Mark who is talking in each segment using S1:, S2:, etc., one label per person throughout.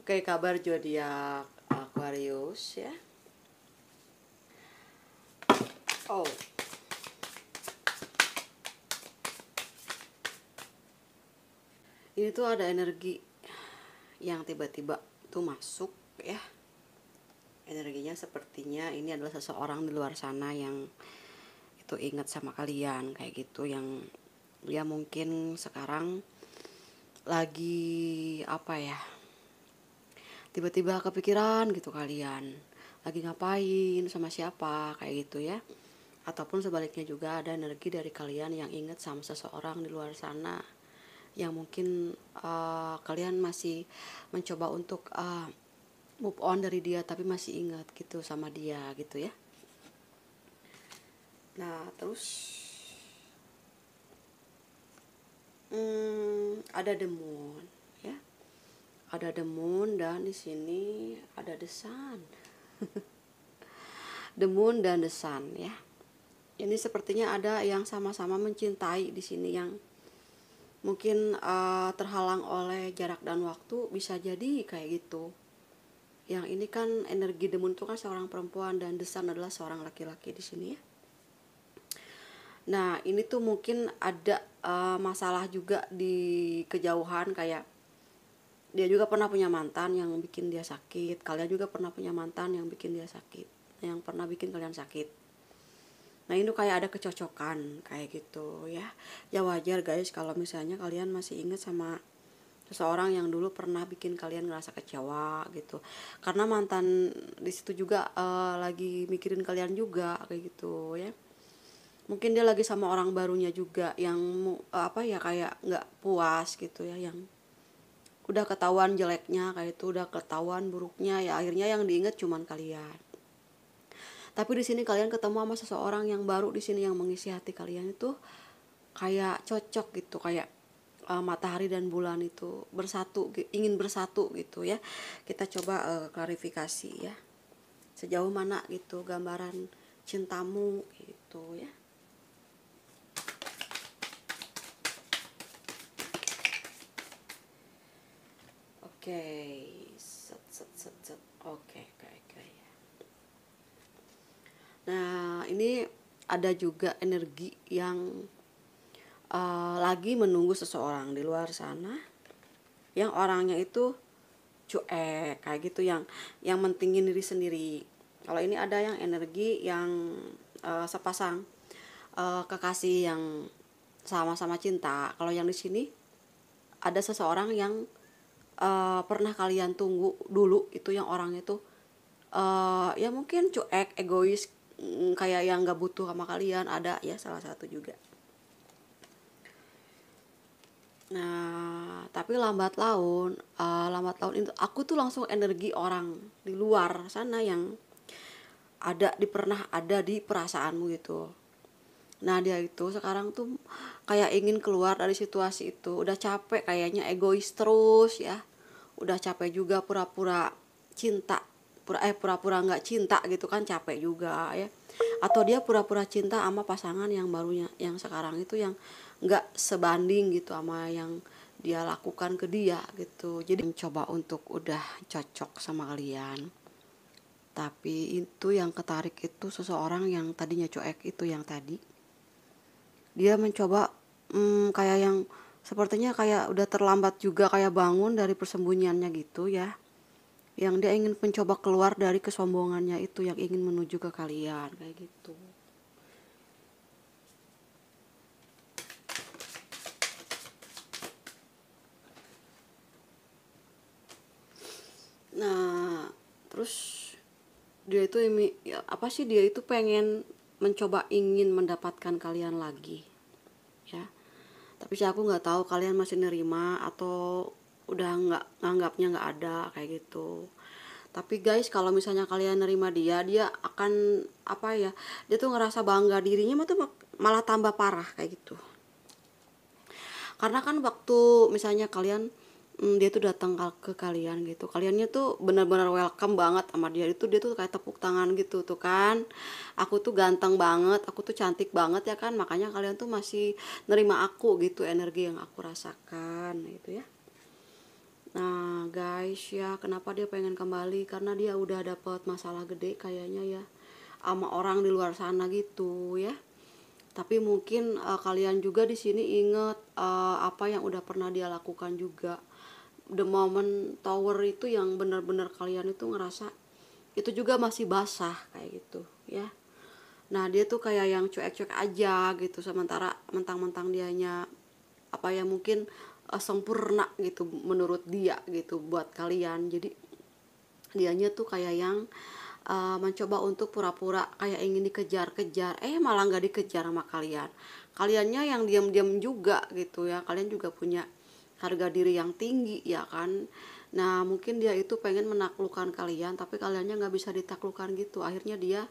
S1: Oke, kabar zodiak Aquarius ya. Oh, ini tuh ada energi yang tiba-tiba tuh masuk ya. Energinya sepertinya ini adalah seseorang di luar sana yang itu ingat sama kalian kayak gitu, yang dia mungkin sekarang lagi apa ya, tiba-tiba kepikiran gitu kalian lagi ngapain sama siapa kayak gitu ya. Ataupun sebaliknya juga ada energi dari kalian yang ingat sama seseorang di luar sana yang mungkin kalian masih mencoba untuk move on dari dia, tapi masih ingat gitu sama dia gitu ya. Nah terus ada the moon ya, ada the moon dan di sini ada the sun. The moon dan the sun ya. Ini sepertinya ada yang sama-sama mencintai di sini, yang mungkin terhalang oleh jarak dan waktu, bisa jadi kayak gitu. Yang ini kan energi the moon itu kan seorang perempuan dan the sun adalah seorang laki-laki di sini ya. Nah ini tuh mungkin ada masalah juga di kejauhan, kayak dia juga pernah punya mantan yang bikin dia sakit, kalian juga pernah punya mantan yang bikin dia sakit, yang pernah bikin kalian sakit. Nah ini kayak ada kecocokan kayak gitu ya. Ya wajar guys kalau misalnya kalian masih ingat sama seseorang yang dulu pernah bikin kalian ngerasa kecewa gitu, karena mantan di situ juga lagi mikirin kalian juga kayak gitu ya. Mungkin dia lagi sama orang barunya juga yang apa ya, kayak nggak puas gitu ya, yang udah ketahuan jeleknya kayak itu, udah ketahuan buruknya ya, akhirnya yang diingat cuman kalian. Tapi di sini kalian ketemu sama seseorang yang baru di sini yang mengisi hati kalian itu kayak cocok gitu, kayak matahari dan bulan itu bersatu, ingin bersatu gitu ya. Kita coba klarifikasi ya, sejauh mana gitu gambaran cintamu gitu ya. Oke, set. Oke. Nah ini ada juga energi yang lagi menunggu seseorang di luar sana, yang orangnya itu cuek kayak gitu, yang mentingin diri sendiri. Kalau ini ada yang energi yang sepasang kekasih yang sama-sama cinta. Kalau yang di sini ada seseorang yang pernah kalian tunggu dulu, itu yang orangnya tuh ya mungkin cuek, egois, kayak yang nggak butuh sama kalian, ada ya salah satu juga. Nah tapi lambat laun itu aku tuh langsung energi orang di luar sana yang pernah ada di perasaanmu gitu. Nah dia itu sekarang tuh kayak ingin keluar dari situasi itu, udah capek kayaknya egois terus ya, udah capek juga pura-pura cinta, pura-pura nggak cinta gitu kan, capek juga ya. Atau dia pura-pura cinta sama pasangan yang barunya, yang sekarang itu yang nggak sebanding gitu sama yang dia lakukan ke dia gitu. Jadi mencoba untuk udah cocok sama kalian, tapi itu yang ketarik itu seseorang yang tadinya cuek itu, yang tadi dia mencoba kayak yang sepertinya kayak udah terlambat juga, kayak bangun dari persembunyiannya gitu ya, yang dia ingin mencoba keluar dari kesombongannya itu, yang ingin menuju ke kalian kayak gitu. Nah terus dia itu ya, apa sih, dia itu pengen mencoba, ingin mendapatkan kalian lagi ya. Tapi sih aku nggak tahu kalian masih nerima atau udah nggak, nganggapnya nggak ada kayak gitu. Tapi guys kalau misalnya kalian nerima dia, dia akan apa ya, dia tuh ngerasa bangga dirinya tuh malah tambah parah kayak gitu. Karena kan waktu misalnya kalian dia tuh datang ke kalian gitu, kaliannya tuh benar-benar welcome banget sama dia, itu dia tuh kayak tepuk tangan gitu tuh kan, aku tuh ganteng banget, aku tuh cantik banget ya kan, makanya kalian tuh masih nerima aku gitu, energi yang aku rasakan gitu ya. Nah guys ya, kenapa dia pengen kembali? Karena dia udah dapat masalah gede kayaknya ya, sama orang di luar sana gitu ya. Tapi mungkin kalian juga di sini inget apa yang udah pernah dia lakukan juga. The moment tower itu yang benar-benar kalian itu ngerasa itu juga masih basah kayak gitu ya. Nah dia tuh kayak yang cuek-cuek aja gitu, sementara mentang-mentang dianya apa ya, mungkin sempurna gitu menurut dia gitu buat kalian. Jadi dianya tuh kayak yang mencoba untuk pura-pura kayak ingin dikejar-kejar, malah nggak dikejar sama kalian. Kaliannya yang diam-diam juga gitu ya, kalian juga punya harga diri yang tinggi ya kan. Nah mungkin dia itu pengen menaklukkan kalian, tapi kaliannya nggak bisa ditaklukkan gitu. Akhirnya dia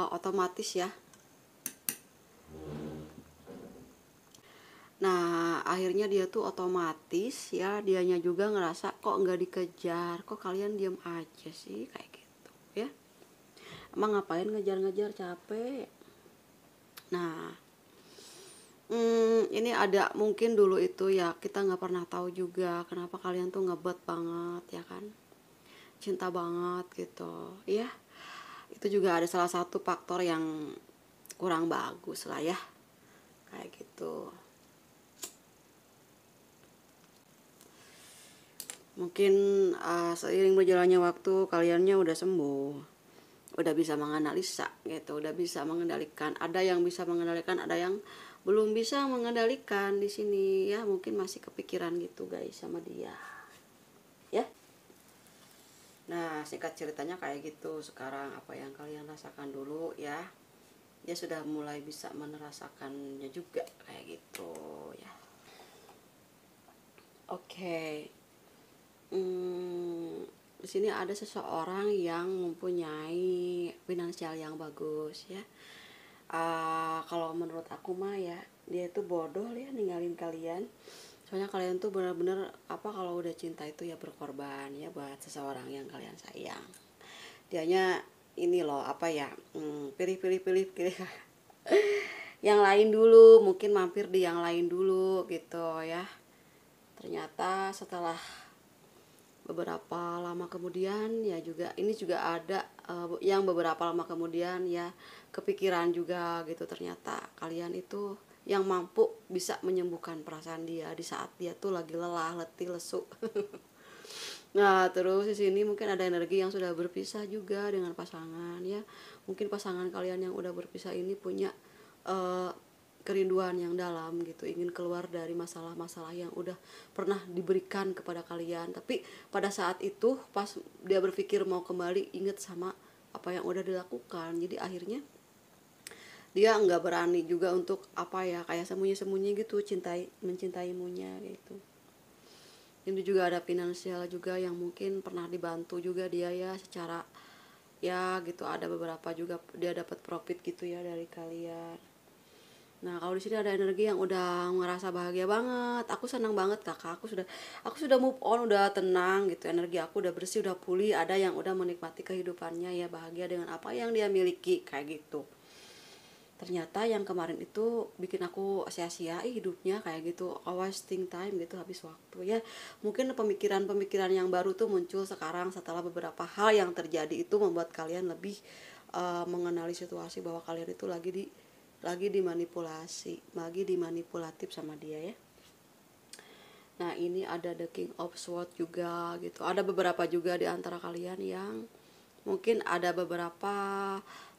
S1: otomatis ya. Nah akhirnya dia tuh otomatis ya, dianya juga ngerasa kok nggak dikejar, kok kalian diam aja sih kayak gitu ya. Emang ngapain ngejar-ngejar, capek. Nah ini ada mungkin dulu itu ya, kita nggak pernah tahu juga kenapa kalian tuh ngebet banget ya kan, cinta banget gitu ya. Itu juga ada salah satu faktor yang kurang bagus lah ya kayak gitu. Mungkin seiring berjalannya waktu kaliannya udah sembuh, udah bisa menganalisa gitu, udah bisa mengendalikan. Ada yang bisa mengendalikan, ada yang belum bisa mengendalikan di sini ya. Mungkin masih kepikiran gitu guys sama dia ya. Nah singkat ceritanya kayak gitu. Sekarang apa yang kalian rasakan dulu ya, dia sudah mulai bisa merasakannya juga kayak gitu ya. Oke. Di sini ada seseorang yang mempunyai finansial yang bagus ya. Kalau menurut aku mah ya, dia itu bodoh ya ninggalin kalian. Soalnya kalian tuh benar-benar apa, kalau udah cinta itu ya berkorban ya buat seseorang yang kalian sayang. Dianya ini loh apa ya, pilih yang lain dulu, mungkin mampir di yang lain dulu gitu ya. Ternyata setelah beberapa lama kemudian ya, juga ini juga ada yang beberapa lama kemudian ya kepikiran juga gitu, ternyata kalian itu yang mampu bisa menyembuhkan perasaan dia di saat dia tuh lagi lelah, letih, lesu. Nah terus di sini mungkin ada energi yang sudah berpisah juga dengan pasangan ya. Mungkin pasangan kalian yang udah berpisah ini punya uh, kerinduan yang dalam gitu, ingin keluar dari masalah-masalah yang udah pernah diberikan kepada kalian. Tapi pada saat itu pas dia berpikir mau kembali, inget sama apa yang udah dilakukan, jadi akhirnya dia nggak berani juga untuk apa ya, kayak sembunyi-sembunyi gitu, mencintaimunya gitu. Ini juga ada finansial juga yang mungkin pernah dibantu juga dia ya secara ya gitu, ada beberapa juga dia dapat profit gitu ya dari kalian. Nah kalau di sini ada energi yang udah ngerasa bahagia banget. Aku senang banget kakak, aku sudah move on, udah tenang gitu, energi aku udah bersih, udah pulih. Ada yang udah menikmati kehidupannya ya, bahagia dengan apa yang dia miliki kayak gitu. Ternyata yang kemarin itu bikin aku sia-sia hidupnya kayak gitu, wasting time gitu, habis waktu ya. Mungkin pemikiran-pemikiran yang baru tuh muncul sekarang setelah beberapa hal yang terjadi itu membuat kalian lebih mengenali situasi bahwa kalian itu lagi dimanipulasi, lagi dimanipulatif sama dia ya. Nah ini ada the King of Swords juga gitu. Ada beberapa juga di antara kalian yang mungkin ada beberapa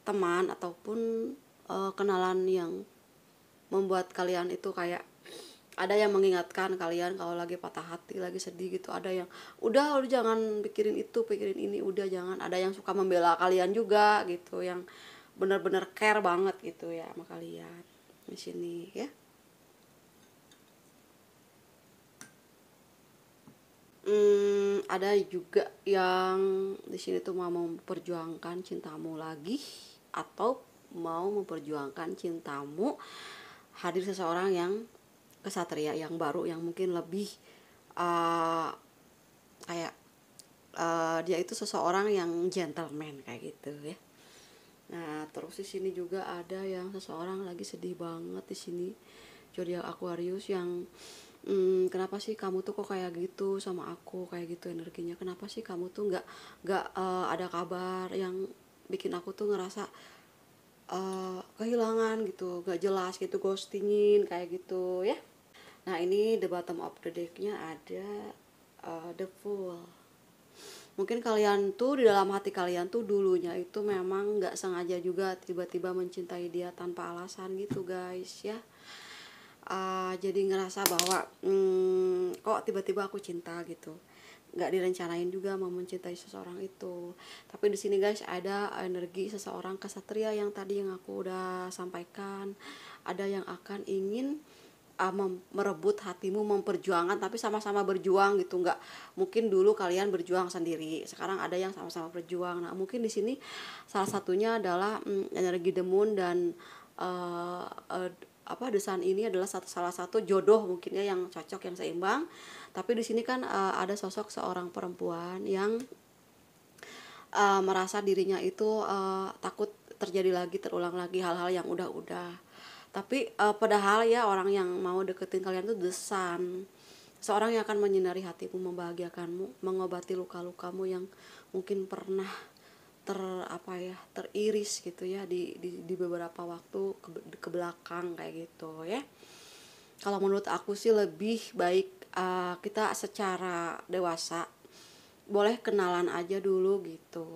S1: teman ataupun kenalan yang membuat kalian itu kayak, ada yang mengingatkan kalian kalau lagi patah hati, lagi sedih gitu. Ada yang udah jangan pikirin itu, pikirin ini, udah jangan. Ada yang suka membela kalian juga gitu, yang benar-benar care banget gitu ya sama kalian di sini ya. Ada juga yang di sini tuh mau memperjuangkan cintamu lagi, atau mau memperjuangkan cintamu, hadir seseorang yang kesatria yang baru, yang mungkin lebih uh, kayak dia itu seseorang yang gentleman kayak gitu ya. Nah terus di sini juga ada yang seseorang lagi sedih banget di sini, zodiak Aquarius, yang kenapa sih kamu tuh kok kayak gitu sama aku, kayak gitu energinya, kenapa sih kamu tuh nggak ada kabar yang bikin aku tuh ngerasa kehilangan gitu, gak jelas gitu, ghostingin kayak gitu ya. Nah ini the bottom of the decknya ada the Fool. Mungkin kalian tuh di dalam hati kalian tuh dulunya itu memang nggak sengaja juga tiba-tiba mencintai dia tanpa alasan gitu guys ya. Jadi ngerasa bahwa kok tiba-tiba aku cinta gitu, nggak direncanain juga mau mencintai seseorang itu. Tapi di sini guys ada energi seseorang kesatria yang tadi yang aku udah sampaikan, ada yang akan ingin merebut hatimu, memperjuangkan, tapi sama-sama berjuang gitu. Nggak mungkin dulu kalian berjuang sendiri, sekarang ada yang sama-sama berjuang. Nah mungkin di sini salah satunya adalah energi the moon dan uh, uh, desain ini adalah salah satu jodoh mungkin ya, yang cocok, yang seimbang. Tapi di sini kan ada sosok seorang perempuan yang merasa dirinya itu takut terjadi lagi, terulang lagi hal-hal yang udah-udah. Tapi padahal ya orang yang mau deketin kalian tuh The Sun, seorang yang akan menyinari hatimu, membahagiakanmu, mengobati luka-lukamu yang mungkin pernah teriris gitu ya di beberapa waktu ke belakang kayak gitu ya. Kalau menurut aku sih lebih baik kita secara dewasa boleh kenalan aja dulu gitu,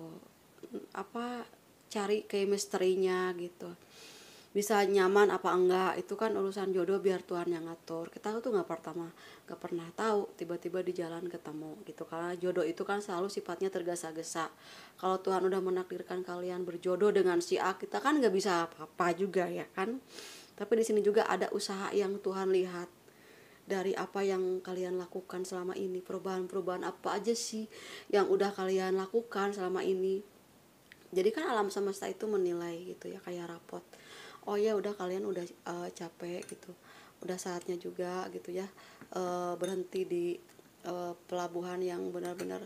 S1: cari chemistry-nya gitu, bisa nyaman apa enggak itu kan urusan jodoh, biar Tuhan yang ngatur. Kita tuh nggak pernah tahu tiba-tiba di jalan ketemu gitu, karena jodoh itu kan selalu sifatnya tergesa-gesa. Kalau Tuhan udah menakdirkan kalian berjodoh dengan si A, kita kan nggak bisa apa-apa juga ya kan. Tapi di sini juga ada usaha yang Tuhan lihat dari apa yang kalian lakukan selama ini, perubahan-perubahan apa aja sih yang udah kalian lakukan selama ini. Jadi kan alam semesta itu menilai gitu ya, kayak rapot. Oh ya udah, kalian udah capek gitu, udah saatnya juga gitu ya berhenti di pelabuhan yang benar-benar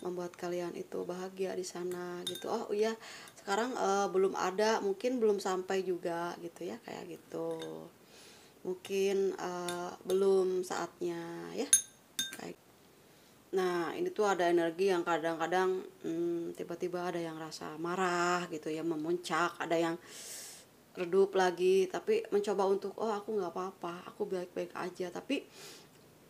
S1: membuat kalian itu bahagia di sana gitu. Oh iya, sekarang belum ada, mungkin belum sampai juga gitu ya, kayak gitu. Mungkin belum saatnya ya, kayak. Nah ini tuh ada energi yang kadang-kadang tiba-tiba ada yang rasa marah gitu ya, memuncak, ada yang redup lagi, tapi mencoba untuk oh aku nggak apa-apa, aku baik-baik aja. Tapi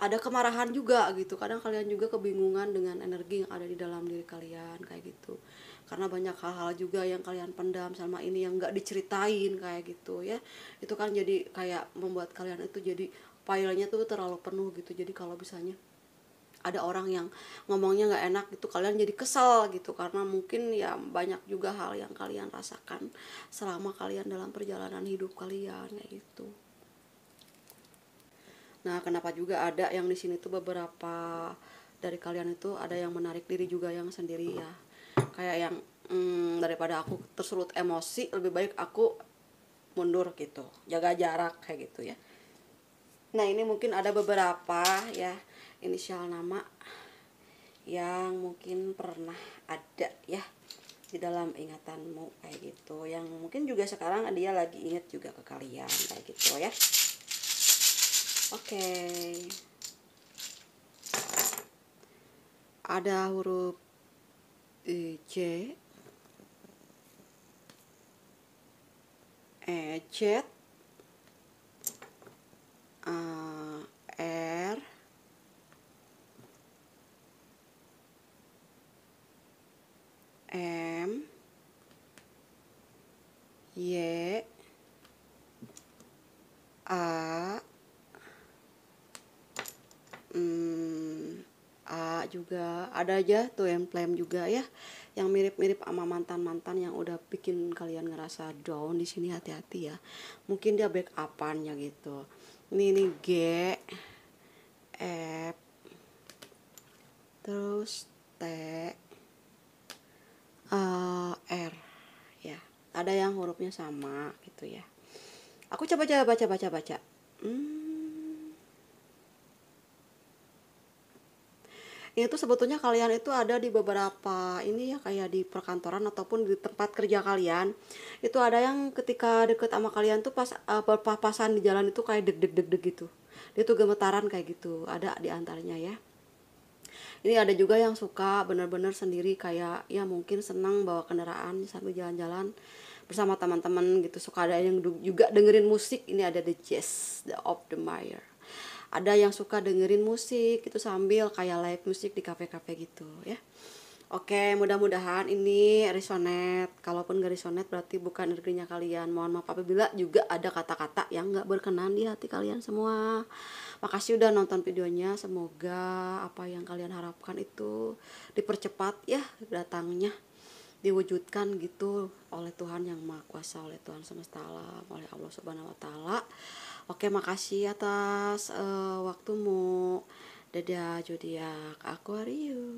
S1: ada kemarahan juga gitu, kadang kalian juga kebingungan dengan energi yang ada di dalam diri kalian kayak gitu, karena banyak hal-hal juga yang kalian pendam selama ini yang nggak diceritain kayak gitu ya. Itu kan jadi kayak membuat kalian itu jadi filenya tuh terlalu penuh gitu. Jadi kalau misalnya ada orang yang ngomongnya nggak enak gitu, kalian jadi kesel gitu, karena mungkin ya banyak juga hal yang kalian rasakan selama kalian dalam perjalanan hidup kalian kayak gitu. Nah kenapa juga ada yang di sini tuh beberapa dari kalian itu ada yang menarik diri juga yang sendiri ya, kayak yang daripada aku tersulut emosi, lebih baik aku mundur gitu, jaga jarak kayak gitu ya. Nah ini mungkin ada beberapa ya inisial nama yang mungkin pernah ada ya di dalam ingatanmu kayak gitu, yang mungkin juga sekarang dia lagi inget juga ke kalian kayak gitu ya. Oke, ada huruf C, Z, R, M, Y, A, A juga ada aja tuh, yang flame juga ya, yang mirip-mirip sama mantan-mantan yang udah bikin kalian ngerasa down di sini. Hati-hati ya, mungkin dia backupannya gitu. Ini G, F, terus T, R ya, ada yang hurufnya sama gitu ya. Aku coba baca. Ini tuh sebetulnya kalian itu ada di beberapa ini ya, kayak di perkantoran ataupun di tempat kerja kalian. Itu ada yang ketika deket sama kalian tuh pas berpapasan di jalan itu kayak deg deg deg deg gitu. dia tuh gemetaran kayak gitu, ada di antaranya ya. Ini ada juga yang suka bener-bener sendiri, kayak ya mungkin senang bawa kendaraan sambil jalan-jalan bersama teman-teman gitu. Suka ada yang juga dengerin musik. Ini ada The Jazz, The of the Meyer. Ada yang suka dengerin musik itu sambil kayak live musik di kafe-kafe gitu ya. Oke, mudah-mudahan ini resonate. Kalaupun gak resonate berarti bukan energinya kalian. Mohon maaf apabila juga ada kata-kata yang gak berkenan di hati kalian semua. Makasih udah nonton videonya. Semoga apa yang kalian harapkan itu dipercepat ya datangnya, diwujudkan gitu oleh Tuhan yang Maha Kuasa, oleh Tuhan semesta alam, oleh Allah Subhanahu wa taala. Oke, makasih atas waktumu. Dadah zodiak Aquarius.